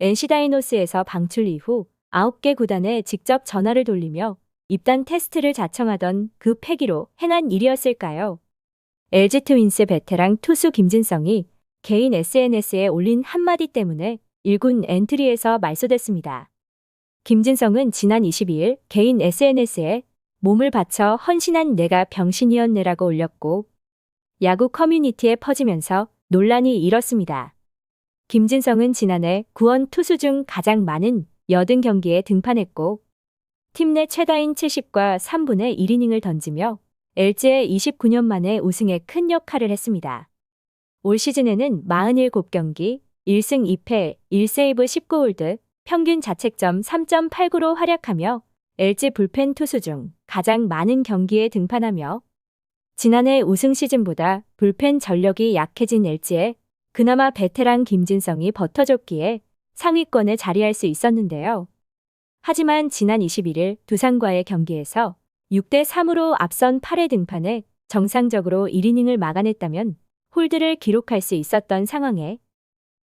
NC 다이노스에서 방출 이후 9개 구단에 직접 전화를 돌리며 입단 테스트를 자청하던 그 패기로 행한 일이었을까요? LG 트윈스 베테랑 투수 김진성이 개인 SNS에 올린 한마디 때문에 1군 엔트리에서 말소됐습니다. 김진성은 지난 22일 개인 SNS에 몸을 바쳐 헌신한 내가 병신이었네라고 올렸고 야구 커뮤니티에 퍼지면서 논란이 일었습니다. 김진성은 지난해 구원 투수 중 가장 많은 80경기에 등판했고 팀 내 최다인 70과 3분의 1이닝을 던지며 LG의 29년 만에 우승에 큰 역할을 했습니다. 올 시즌에는 47경기, 1승 2패, 1세이브 19홀드, 평균 자책점 3.89로 활약하며 LG 불펜 투수 중 가장 많은 경기에 등판하며 지난해 우승 시즌보다 불펜 전력이 약해진 LG에 그나마 베테랑 김진성이 버텨줬기에 상위권에 자리할 수 있었는데요. 하지만 지난 21일 두산과의 경기에서 6대3으로 앞선 8회 등판에 정상적으로 1이닝을 막아냈다면 홀드를 기록할 수 있었던 상황에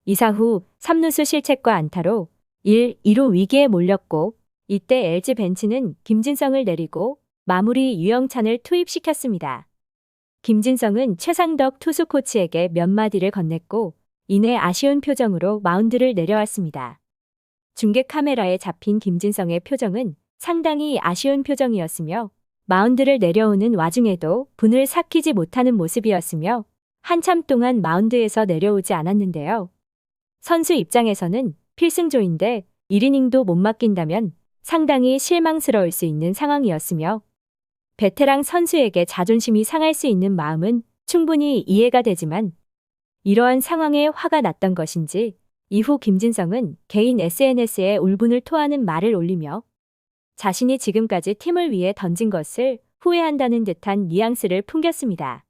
이사 후 3루수 실책과 안타로 1, 2루 위기에 몰렸고 이때 LG 벤치는 김진성을 내리고 마무리 유영찬을 투입시켰습니다. 김진성은 최상덕 투수 코치에게 몇 마디를 건넸고 이내 아쉬운 표정으로 마운드를 내려왔습니다. 중계 카메라에 잡힌 김진성의 표정은 상당히 아쉬운 표정이었으며 마운드를 내려오는 와중에도 분을 삭히지 못하는 모습이었으며 한참 동안 마운드에서 내려오지 않았는데요. 선수 입장에서는 필승조인데 1이닝도 못 맡긴다면 상당히 실망스러울 수 있는 상황이었으며 베테랑 선수에게 자존심이 상할 수 있는 마음은 충분히 이해가 되지만 이러한 상황에 화가 났던 것인지 이후 김진성은 개인 SNS에 울분을 토하는 말을 올리며 자신이 지금까지 팀을 위해 던진 것을 후회한다는 듯한 뉘앙스를 풍겼습니다.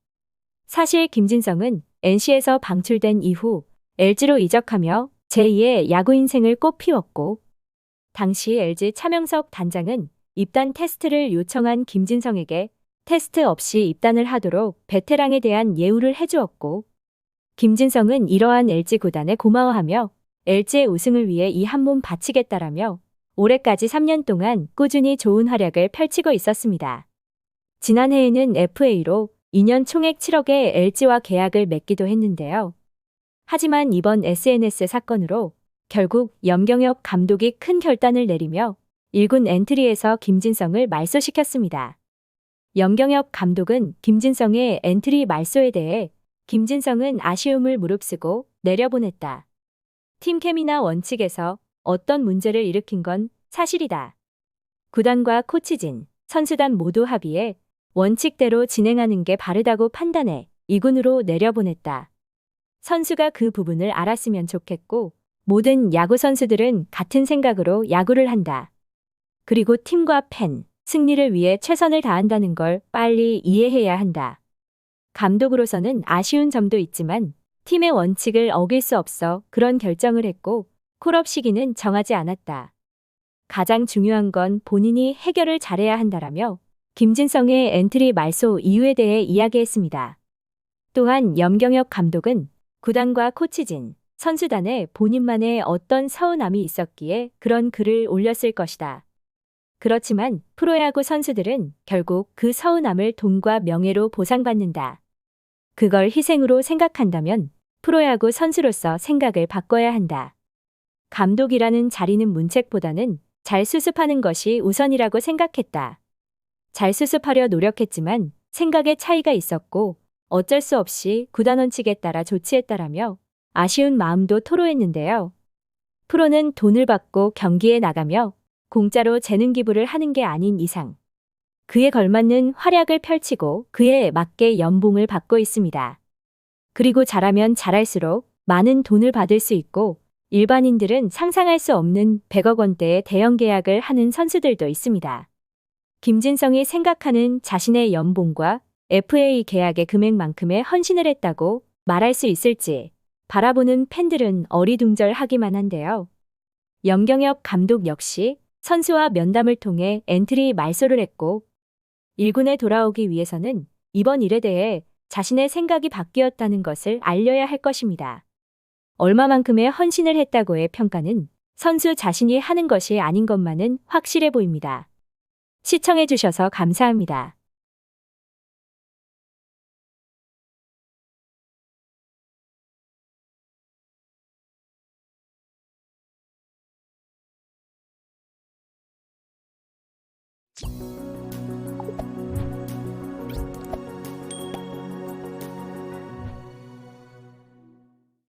사실 김진성은 NC에서 방출된 이후 LG로 이적하며 제2의 야구 인생을 꽃피웠고 당시 LG 차명석 단장은 입단 테스트를 요청한 김진성에게 테스트 없이 입단을 하도록 베테랑에 대한 예우를 해주었고 김진성은 이러한 LG 구단에 고마워하며 LG의 우승을 위해 이 한 몸 바치겠다라며 올해까지 3년 동안 꾸준히 좋은 활약을 펼치고 있었습니다. 지난해에는 FA로 2년 총액 7억에 LG와 계약을 맺기도 했는데요. 하지만 이번 SNS 사건으로 결국 염경엽 감독이 큰 결단을 내리며 1군 엔트리에서 김진성을 말소시켰습니다. 염경엽 감독은 김진성의 엔트리 말소에 대해 김진성은 아쉬움을 무릅쓰고 내려보냈다. 팀 케미나 원칙에서 어떤 문제를 일으킨 건 사실이다. 구단과 코치진, 선수단 모두 합의해 원칙대로 진행하는 게 바르다고 판단해 2군으로 내려보냈다. 선수가 그 부분을 알았으면 좋겠고 모든 야구 선수들은 같은 생각으로 야구를 한다. 그리고 팀과 팬, 승리를 위해 최선을 다한다는 걸 빨리 이해해야 한다. 감독으로서는 아쉬운 점도 있지만 팀의 원칙을 어길 수 없어 그런 결정을 했고 콜업 시기는 정하지 않았다. 가장 중요한 건 본인이 해결을 잘해야 한다라며 김진성의 엔트리 말소 이유에 대해 이야기했습니다. 또한 염경엽 감독은 구단과 코치진, 선수단에 본인만의 어떤 서운함이 있었기에 그런 글을 올렸을 것이다. 그렇지만 프로야구 선수들은 결국 그 서운함을 돈과 명예로 보상받는다. 그걸 희생으로 생각한다면 프로야구 선수로서 생각을 바꿔야 한다. 감독이라는 자리는 문책보다는 잘 수습하는 것이 우선이라고 생각했다. 잘 수습하려 노력했지만 생각의 차이가 있었고 어쩔 수 없이 구단 원칙에 따라 조치했다라며 아쉬운 마음도 토로했는데요. 프로는 돈을 받고 경기에 나가며 공짜로 재능 기부를 하는 게 아닌 이상 그에 걸맞는 활약을 펼치고 그에 맞게 연봉을 받고 있습니다. 그리고 잘하면 잘할수록 많은 돈을 받을 수 있고 일반인들은 상상할 수 없는 100억 원대의 대형 계약을 하는 선수들도 있습니다. 김진성이 생각하는 자신의 연봉과 FA 계약의 금액만큼의 헌신을 했다고 말할 수 있을지 바라보는 팬들은 어리둥절하기만 한데요. 염경엽 감독 역시 선수와 면담을 통해 엔트리 말소를 했고 1군에 돌아오기 위해서는 이번 일에 대해 자신의 생각이 바뀌었다는 것을 알려야 할 것입니다. 얼마만큼의 헌신을 했다고의 평가는 선수 자신이 하는 것이 아닌 것만은 확실해 보입니다. 시청해주셔서 감사합니다.